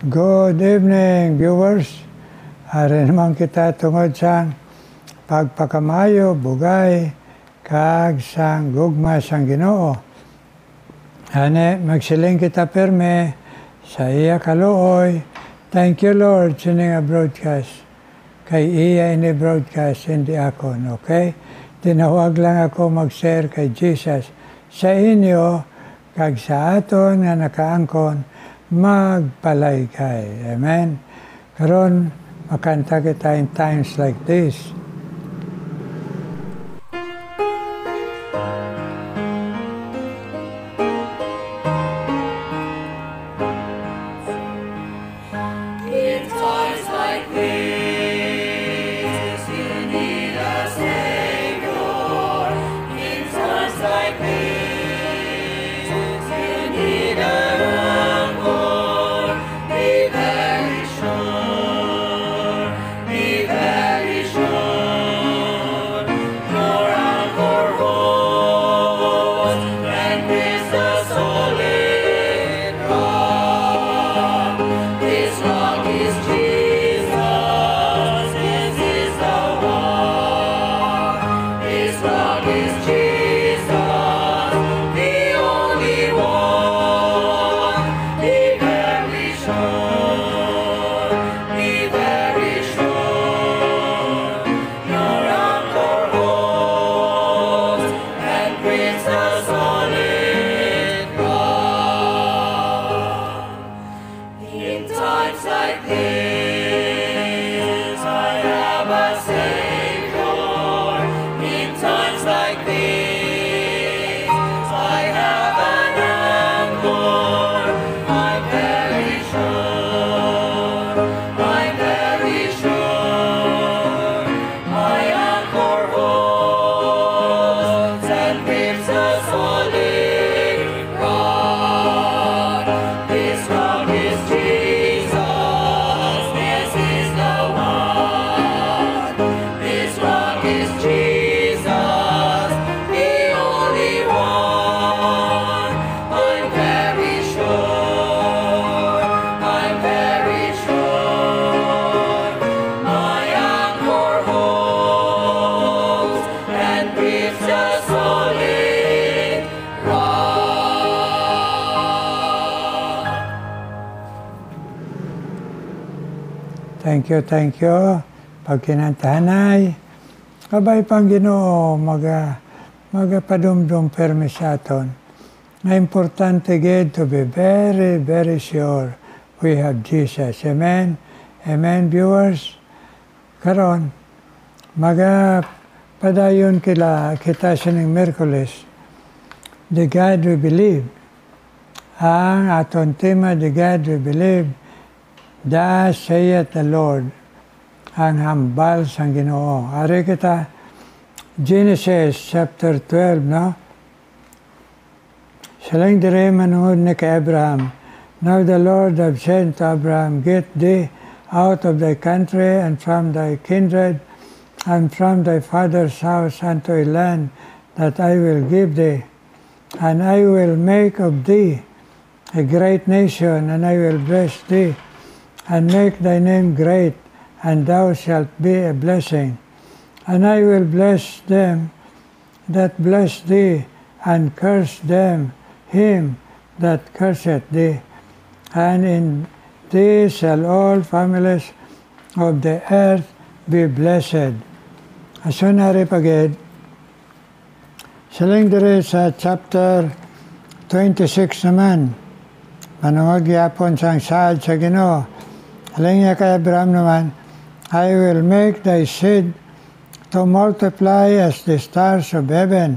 Good evening, viewers. Ari naman kita tungod sa pagpakamayo, bugay, kag sang gugma sang Ginoo. Ane, magsiling kita perme sa iya kaluoy. Thank you, Lord, sa nga broadcast. Kay iya ini broadcast, hindi ako, okay? Tinawag lang ako mag-share kay Jesus sa inyo, kag sa aton nga nakaangkon, magpalay kay. Amen? Karon makanta kita in times like this. In times like this, you need a Savior. In times like this, you need a Thank you. Pag kinantahanay, kabay pang Ginoo, magapadumdum permi sa aton. Na importante gid to be very, very sure we have Jesus. Amen? Amen, viewers? Karon, magapadayon kita sining Merkules. The God we believe. Ang aton tema, the God we believe. Thus saith the Lord, ang hambal sang Ginoo. Ari kita, Genesis chapter 12, no? Silang dire manungod ni kay Abraham. Now the Lord have said to Abraham, get thee out of thy country and from thy kindred and from thy father's house unto a land that I will give thee. And I will make of thee a great nation, and I will bless thee, and make thy name great, and thou shalt be a blessing. And I will bless them that bless thee, and curse him that curseth thee. And in thee shall all families of the earth be blessed. Asunari pagid, siling dire sa chapter 26 naman, manungod gyapon sang saad sa Ginoo. Aling niya kay Abraham naman, I will make thy seed to multiply as the stars of heaven,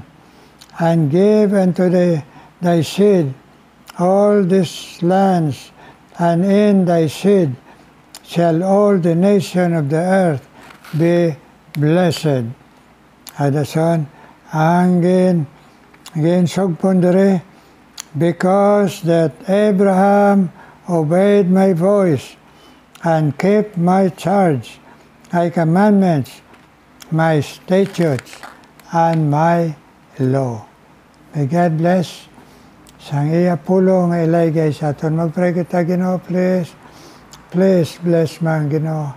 and give unto thy seed all these lands, and in thy seed shall all the nation of the earth be blessed. Adason, ang ginsugpon diri, because that Abraham obeyed my voice, and keep my charge, my commandments, my statutes, and my law. May God bless. Sang iya pulo nga ilagay sa aton. Mag-pray kita, Ginoo, please. Please bless man Ginoo.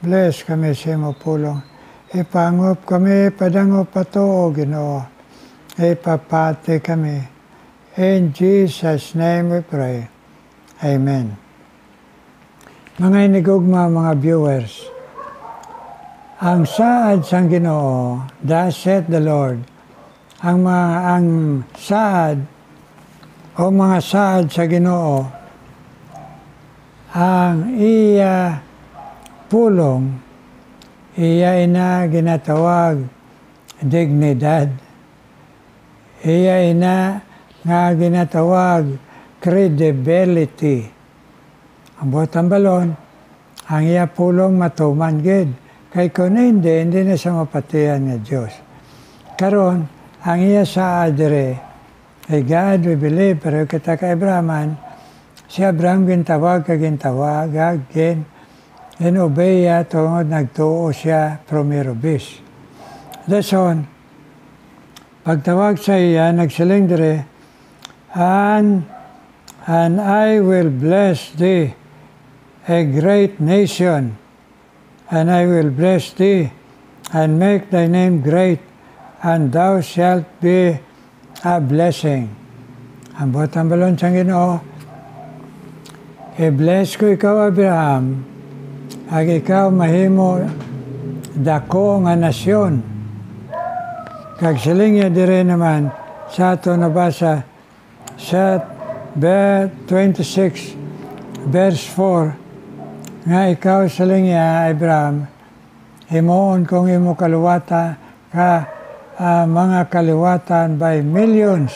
Bless kami sa imo pulong. Ipangop kami, padangop pato, Ginoo. Ipapati kami. In Jesus' name we pray. Amen. Mga inigugma, mga viewers, ang saad sang Ginoo, thus saith the Lord, ang saad o mga saad sa Ginoo, ang iya pulong, iya ina ginatawag dignidad. Iya ina nga ginatawag credibility. Ang botang balon, ang iya pulong matuman gid. Kay kung hindi na siya mapatiyan nga Diyos. Karon, ang iya sa adire, ay God we believe, pero kita ka Abrahaman, si Abraham gintawag, obeya tungod nagtuo siya promirobis. Dason, pagtawag sa iya, nagsiling dire, and I will bless thee, a great nation, and I will bless thee, and make thy name great, and thou shalt be a blessing. Ang botang balon sa Ginoo, i-bless ko ikaw, Abraham, ag ikaw mahimo dako nga nasyon. Kag siling niya dire naman sa ato nabasa sa 26 verse 4 nga ikaw siling niya, Abraham, himuon kong imo kaluwata ka mga kaliwatan by millions.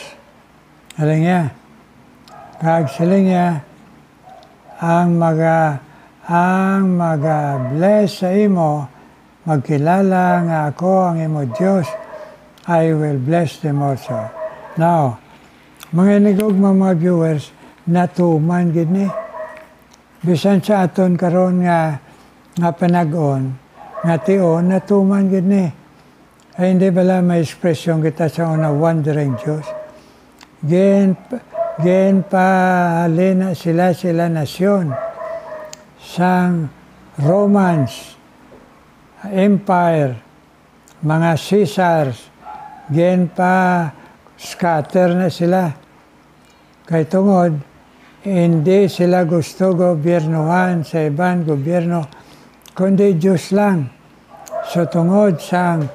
Siling niya. Kag siling niya ang bless sa imo, magkilala nga ako ang imo Diyos, I will bless them also. Now, mga inigugma, mga viewers, natuman gid ni. Bisan sa aton karon nga panag-on, nga tion, natuman gid ni. Ay hindi bala may ekspresyon kita sa una wandering Diyos. Gen pahalina sila nasyon sang Romans Empire, mga Caesars, gen pa scatter na sila. Kay tungod, hindi sila gusto gobyernohan sa ibang gobyerno, kundi Diyos lang. So tungod sang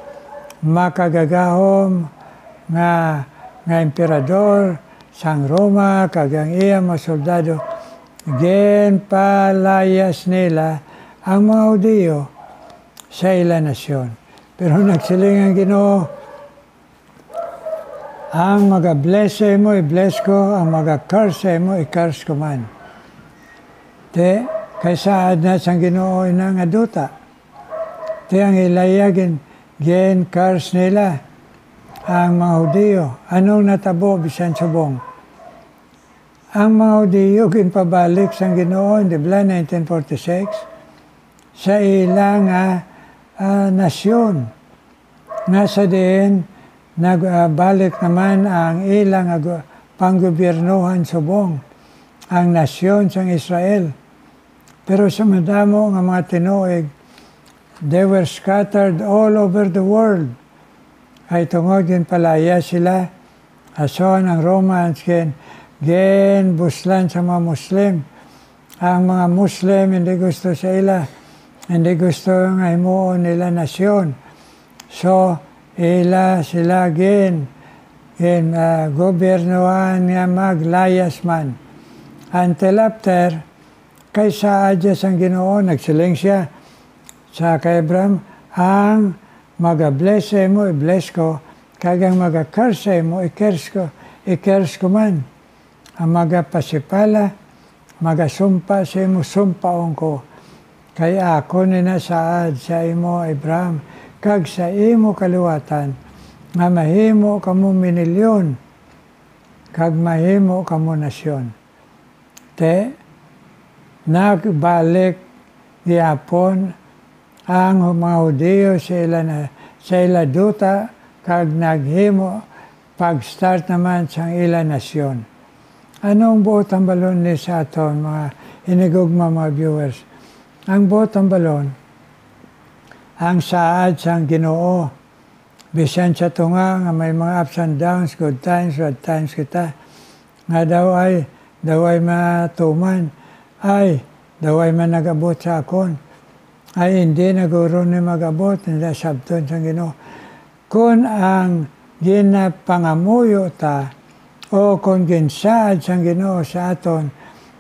makagagahom nga emperador sang Roma, kagang iya mga soldado, gen palayas nila ang mga Hudiyo sa ila nasyon. Pero nagsiling ang Ginoo, ang mag-bless mo, i-bless ko, ang mag-curse mo, i-curse ko man. Te, kaysa na sang Ginoo ina nga duta. Te, ang ilaya gen curse nila ang mga Hudiyo. Anong natabo bisan subong? Ang mga Hudiyo ginpabalik sang Ginoo in the 1946 sa ilang nasyon. Nasa din, nagbalik naman ang ilang panggobyernohan subong, ang nasyon sang Israel. Pero sa madamo nga mga tinuig, they were scattered all over the world. Ay tungod palaya sila, ason ang Romans gen buslan sa mga Muslim. Ang mga Muslim hindi gusto sa ila, hindi gusto nga himuon nila nasyon. So, sila gobyernohan nga maglayas man. Until after, kaysa adyas ang Ginoo, nagsiling siya sa kay Abraham, ang mag-bless mo, i-bless ko, kagang mag-curse mo, i-curse ko man. Ang magapasipala, magasumpa sa imo, sumpaon ko. Kaya ako ninasaad sa imo, Abraham, kag sa imo kaliwatan, nga mahimo kamo minilyon, kag mahimo kamo nasyon. Te, nagbalik gihapon ang mga Hudiyo sa ila duta, kag naghimo pag-start naman sa ila nasyon. Anong buot ang balon ni sa aton, mga inigugma, mga viewers? ang bottom balon, ang saad sang Ginoo. Bisan sa tunga nga may mga ups and downs, good times, bad times kita. Nga daw ay matuman, daw ay managabot sa akon. Ay hindi naguro ni magabot, hindi sabton sa Ginoo. Kung ang ginapangamuyo ta, o kung ginsaad sa Ginoo sa aton,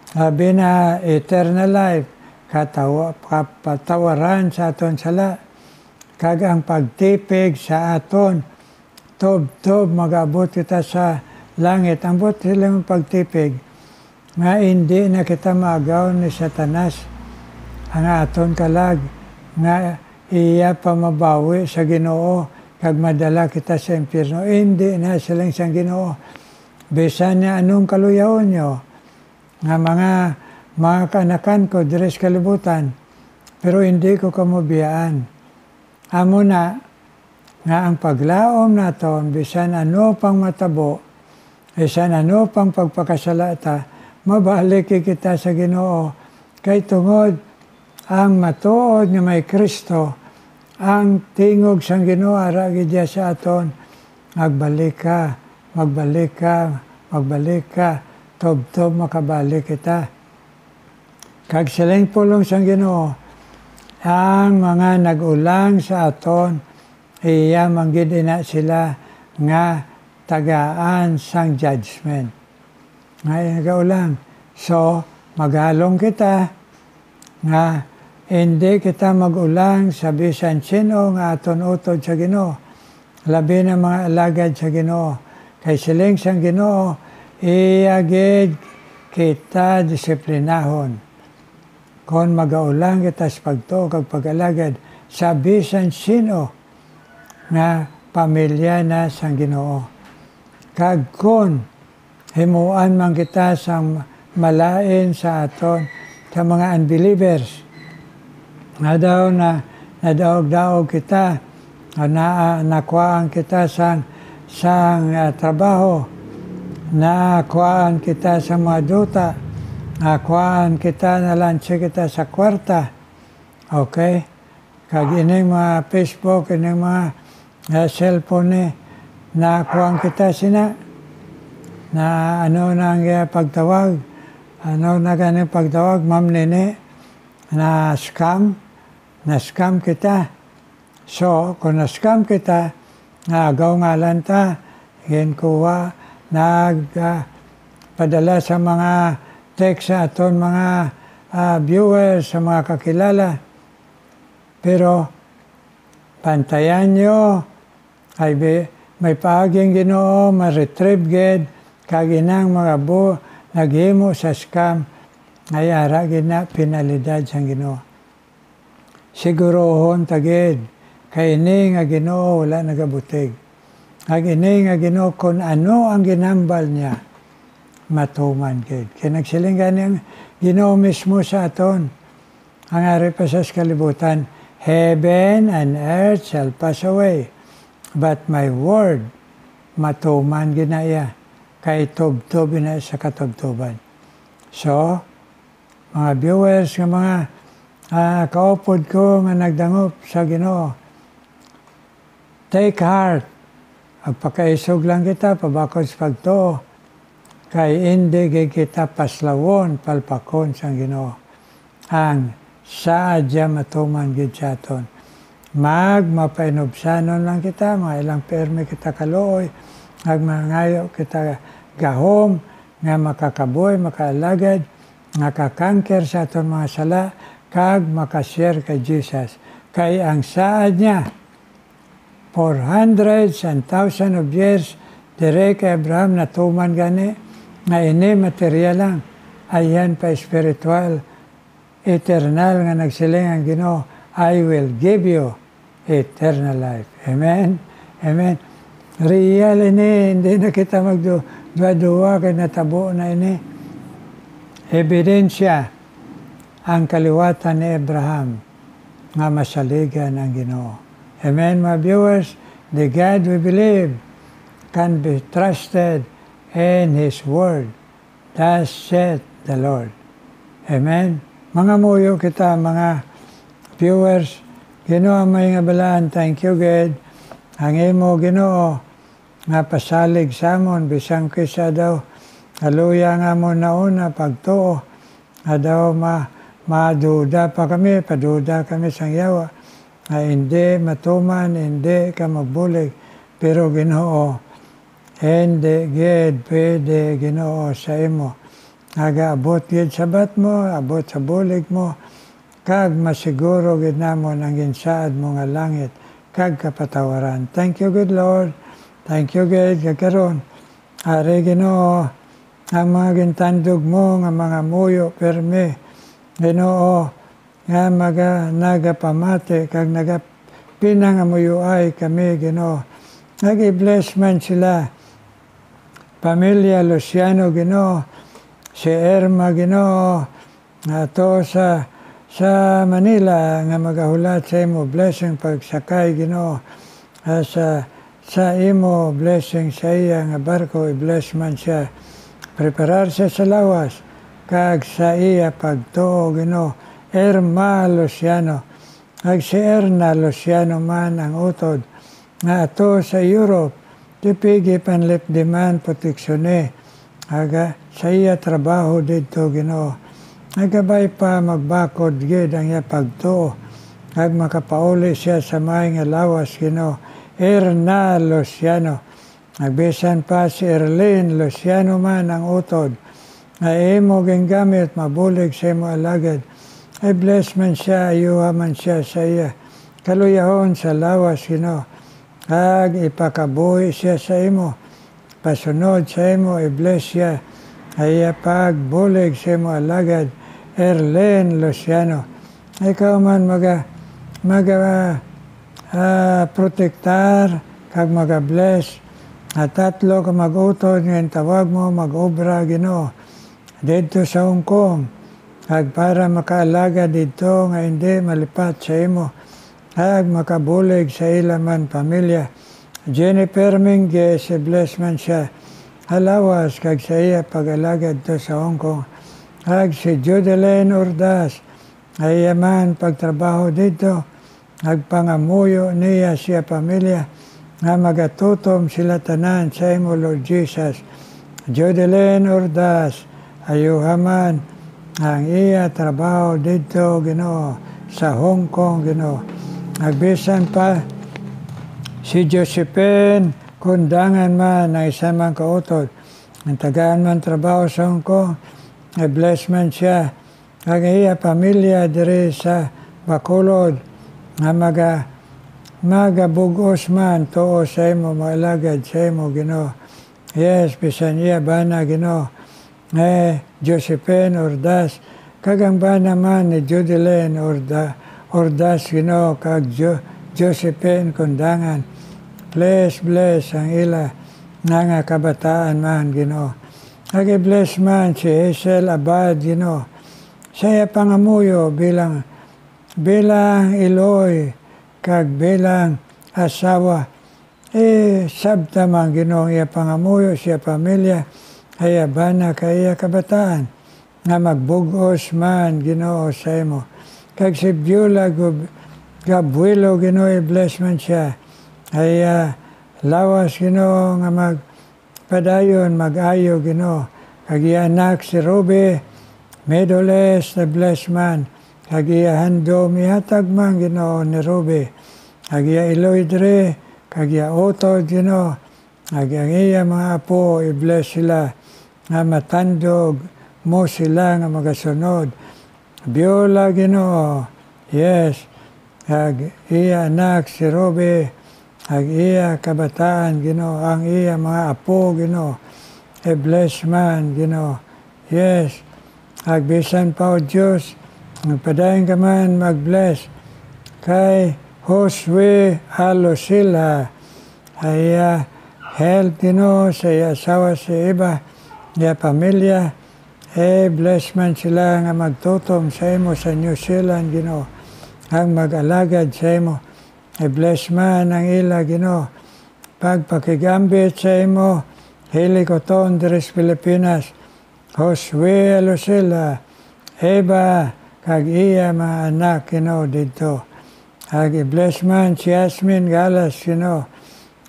sabi na eternal life, kapatawaran sa aton sala, kag ang pagtipig sa aton, tob magabot kita sa langit. Ang bot silang pagtipig, nga hindi na kita maagaw ni Satanas, ang aton kalag, nga iya pa mabawi sa Ginoo, kag madala kita sa impyerno. Hindi na silang sa Ginoo. Bisan niya anong kaluyaon nyo, nga mga kanakan ko, deres kalibutan, pero hindi ko kamubiyaan. Amo na, nga ang paglaom naton, bisan ano pang matabo, bisan ano pang pagpakasalata, mabalik kita sa Ginoo. Kay tungod, ang matuod nga may Kristo, ang tingog sang Ginoo, aragi diya sa aton, magbalik ka, tob makabalik kita. Kag silang pulong sang Ginoo, ang mga nag-ulang sa aton, iya manggid na sila nga tagaan sang judgment. Nga nag-ulang. So, maghalong kita nga hindi kita mag-ulang sa bisan sino nga aton utod sa Ginoo. Labi na mga alagad sa Ginoo. Kay siling sang Ginoo, iyagid kita disiplinahon. Kung magaulang kita sa pagtuo kag pag-alagad sa bisan sino nga pamilya na sang Ginoo. Kag kung himuan man kita sa malain sa aton sa mga unbelievers, nga daw na nadaog-daog kita, nakuhaan kita sang trabaho, nakuhaan kita sa mga duta, nakuhaan kita, nalansi kita sa kwarta. Okay? Kag ining mga Facebook, ining mga cellphone, nakuhaan kita sina. Na ano nang pagtawag, Ma'am Nene, na scam kita. So, kung na-scam kita, nagaw ngalan ta, ginkuha, padala sa mga text sa aton mga viewers, sa mga kakilala. Pero, pantayan nyo, ay may paaging Ginoo, ma-retrieve gid, kaginang mga naghimo sa scam, ay aragin na penalidad sa Ginoo. Sigurohon tagid, kay ini nga Ginoo wala nagabutig. Kag ini nga Ginoo kung ano ang ginambal niya, matuman gid. Kaya nagsiling gani ang Ginoo mismo sa aton. Ang ari pa sa kalibutan, heaven and earth shall pass away, but my word, matuman ginaya, kay tub-tub na sa katubtuban. So, mga viewers, nga mga kaupod ko nga nagdangop sa Ginoo, take heart, agpakaisog lang kita, pabakod sa pagtuo, kay hindi kita paslawon, palpakon sa Ginoo. Ang saadya matuman gid sa aton. Mapainubsanon lang kita, mga ilang permi kita kaluoy, mangayo kita gahom, nga makakaboy, makaalagad, nakakangker sa aton mga sala, kag makashare kay Jesus. Kay ang saad niya, for hundreds and thousands of years, dire kay Abraham natuman gani, nga ini material lang, ayan pa spiritual, eternal nga nagsiling ang Ginoo, I will give you eternal life. Amen? Amen. Real ini, hindi na kita magduwa kay natabo na ini. Ebidensya ang kaliwatan ni Abraham nga masaligan ang Ginoo. Amen, my viewers? The God we believe can be trusted in His Word. Thus saith the Lord. Amen? mga muyo kita, mga viewers, Ginoo may nga balaan, thank you God. Ang imo Ginoo nga pasalig sa amon bisang kisa daw haluya nga mo nauna pagtuo nga daw maduda pa kami, paduda kami sang yawa nga hindi matuman, hindi ka magbulig, pero Ginoo hindi gid pwede Ginoo sa imo nga abot gid sabat mo, abot sa bulig mo, kag masiguro gid namon ang ginsaad mo nga langit kag kapatawaran. Thank you good Lord. Thank you God kagkaron. Ari Ginoo ang mga gintandog mo nga mga muyo permi. Ginoo nga nagapamati kag nagapinang muyo ay kami Ginoo. Nag-bless man sila. Pamilya Luciano Ginoo, si Irma Ginoo, ato sa Manila nga magahulat sa imo blessing pagsakay Ginoo sa imo blessing sa iya nga barko i-bless man siya preparar siya sa lawas kag sa iya pagtuo Ginoo Irma Luciano kag si Erna Luciano man ang utod nga ato sa Europe tipigi panlip diman proteksyon aga sa iya trabaho dito Ginoo nagabay pa magbakod gid ang iya pagtuo kag makapauli siya sa may nga lawas Ginoo Erna Luciano nagbisan pa si Erlene Luciano man ang utod nga imo gingamit mabulig sa imo alagad ay bless man siya ayuha man siya sa iya kaluyahon sa lawas Ginoo kag ipakabuhi siya sa imo pasunod sa imo i-bless siya ay pagbulig sa imo alagad Erlene Luciano. Ikaw man protektar kag bless at tatlo ka mag-utod ngayon tawag mo mag-obra Ginoo dito sa Hong Kong kag para makaalaga dito nga hindi malipat sa imo kag makabulig sa ilaman pamilya. Jennifer Mingue si bless man siya halawas kag sa iya pag-alaga dito sa Hong Kong. Kag si Judeline Ordas ay man pagtrabaho dito, nagpangamuyo niya siya pamilya nga magatutom sila tanan sa imo Lord Jesus. Judeline Ordas ayuhaman ang iya trabaho dito Ginoo sa Hong Kong Ginoo. Nagbisan pa si Josephine Kundangan man na isa man kautod. Ang tagaan man trabaho sa Hong Kong bless man siya ang iya pamilya diri sa Bacolod nga magabugos man tuo sa imo maalagad sa imo Ginoo. Yes, bisan iya bana Ginoo Josephine Ordas kag ang bana man ni Judeline Ordas Ginoo kag Josephine Kundangan bless ang ila nga kabataan man Ginoo. Nag-bless man si Hazel Abad, Ginoo. Saya pangamuyo bilang iloy, kag bilang asawa. Sabta man Ginoo iya pangamuyo, siya pamilya, ay bana kaya kabataan, nga magbugos man Ginoo sa imo. Kag si Beulah Gabuelo, Ginoo, i-bless man siya. Ay lawas Ginoo nga padayon mag-ayo Ginoo kag iya anak si Ruby Medoles na bless man kag iya handom ihatag man Ginoo ni Ruby kag iya iloy dre kag iya utod Ginoo kag ang iya mga apo i-bless sila nga matandog mo sila nga magasunod Beulah Ginoo yes kag iya anak si Ruby ag iya kabataan Ginoo ang iya mga apo Ginoo bless man Ginoo yes ag bisan pa o Diyos magpadayon ka man mag-bless kay Josue Alosila ay health Ginoo sa iya asawa si iba iya pamilya bless man sila nga magtutom sa imo sa New Zealand Ginoo ang mag-alagad sa imo bless man ang ila Ginoo pagpakigambit sa imo Hilikoton diri sa Pilipinas Josue Alosila Eva kag iya mga anak, dito. Kag i-bless man si Yasmin Galas,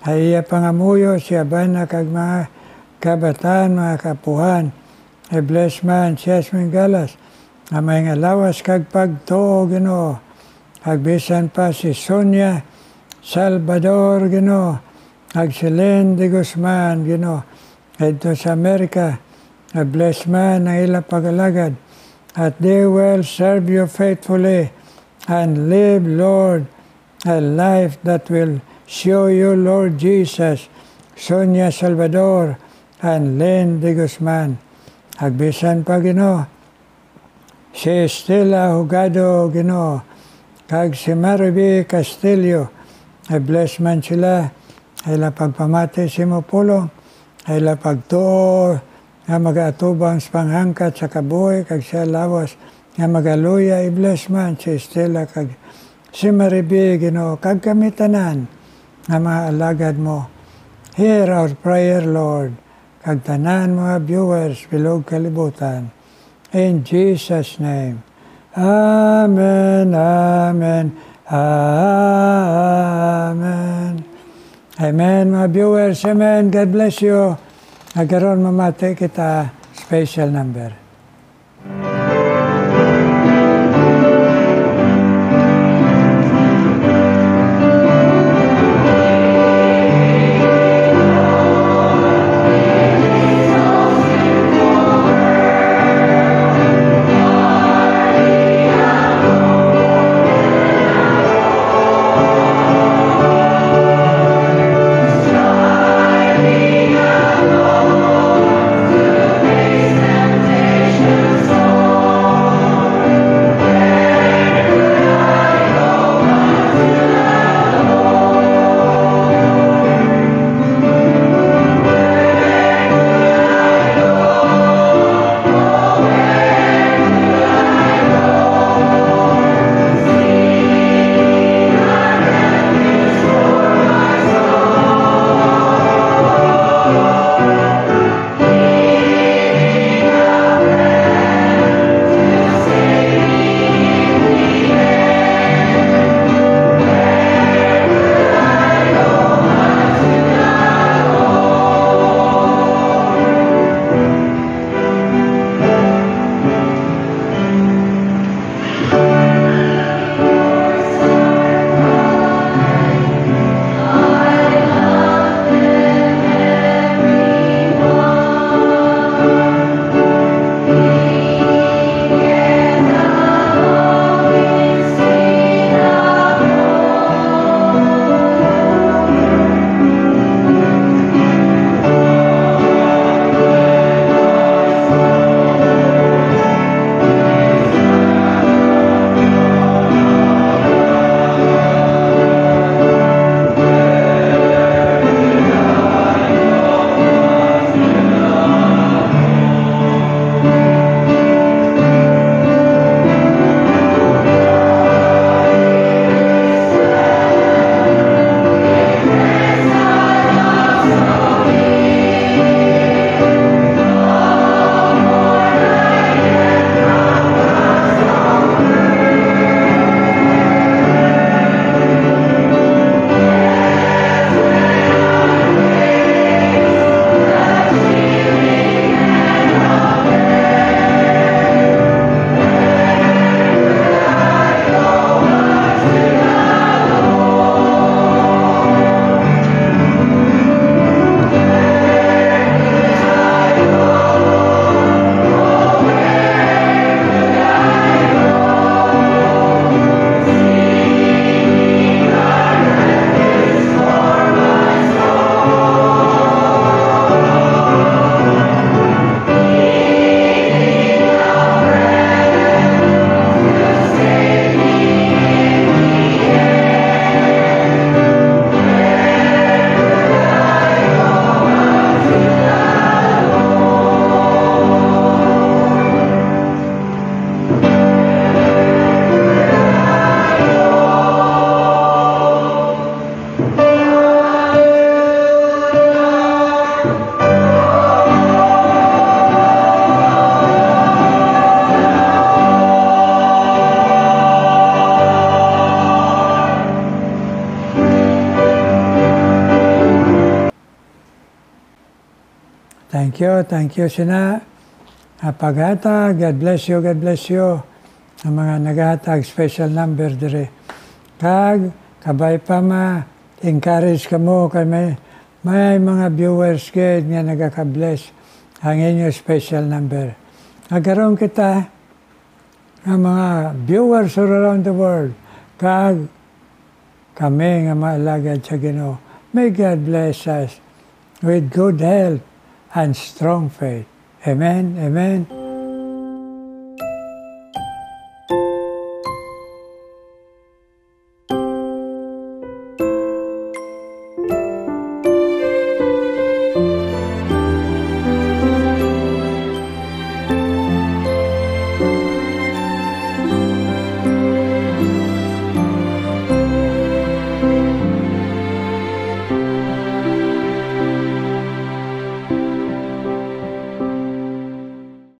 ay iya pangamuyo siya ba na kag mga kabataan, mga kapuhan. I-bless man si Yasmin Galas, na may ngalawas kag pagtuo, Kag bisan pa si Sonia Salvador, kag si Len de Guzman, dito sa Amerika. I-bless man ang ilang pagalagad. At they will serve you faithfully and live, Lord, a life that will show you, Lord Jesus, Sonia Salvador, and Len de Guzman. Agbisan pa, si Estela Hugado, kag si Mariby Castillo. I-bless man sila, ay pagpamati si Mopulong, ay pagtuo, nga mag-atubang sa panghangkat sa kabuhay, kag siya lawas, nga magaluya, i-bless man si Estela, kag si Mariby, kag kami tanan, nga mga alagad mo. Hear our prayer, Lord, kag tanan mga viewers, bilog kalibutan. In Jesus' name. Amen, amen, amen. Amen, mga viewers, amen. God bless you. Nagkaroon mamati kita special number. Take Thank you, Sina. Paghatag, God bless you, God bless you. Ang mga naghatag, special number dire. Kag, kabay pa encourage ka mo, kay may mga viewers gid nga nagaka-bless ang inyo special number. Nagkaroon kita ng mga viewers all around the world. Kag, kami nga maalagad sa Ginoo. May God bless us with good health and strong faith. Amen, amen.